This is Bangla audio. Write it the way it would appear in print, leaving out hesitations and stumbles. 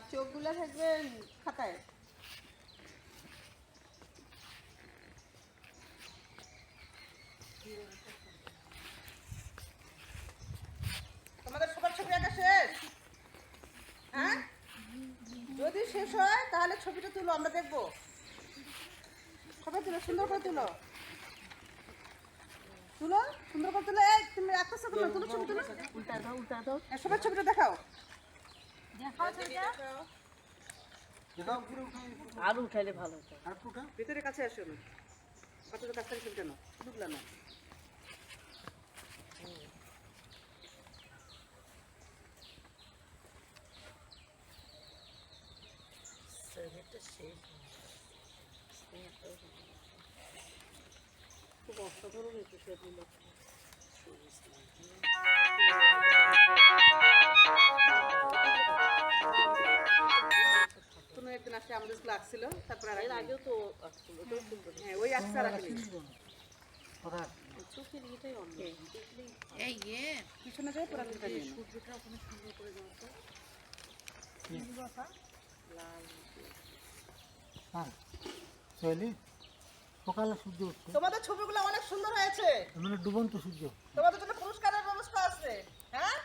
আর চোখগুলো থাকবে খাতায়। তোমাদের সবার ছবি আঁকা শেষ? হ্যাঁ, যদি শেষ হয় তাহলে ছবিটা তুলো, আমরা দেখবো। সবাই তুলো, সুন্দর করে তুলো, তুলো সুন্দর করে তুলো। এই তুমি আঁকতেছো কেন? তুলো, ছবি তুলো, উল্টা দাও, উল্টা দাও। সবাই ছবিটা দেখাও, দেখাও ছবিটা। আর উঠাইলে ভালো হতো। ভিতরে কাছে আসো না, কতটা কাছে ছবিটা না ঢুকলা না। খুব অসাধারণ হয়েছে সেগুলো। কোনো একদিন আসে আমাদের স্কুলে আসছিল, তারপর আর এর আগেও তো আসছিল, ওটাও সুন্দর। হ্যাঁ ওই আসছে আর আসেনি। চোখের ইয়েটাই অন্য। দেখলেই এই ইয়ে পিছনে যাই পুরা দিনটা নিয়ে নাও। সূর্যটা ওখানে সুন্দর করে দেওয়া তো। লাল সকালে সূর্য উঠছে তোমাদের ছবিগুলো অনেক সুন্দর হয়েছে, মানে ডুবন্ত সূর্য। তোমাদের জন্য পুরস্কারের ব্যবস্থা আছে। হ্যাঁ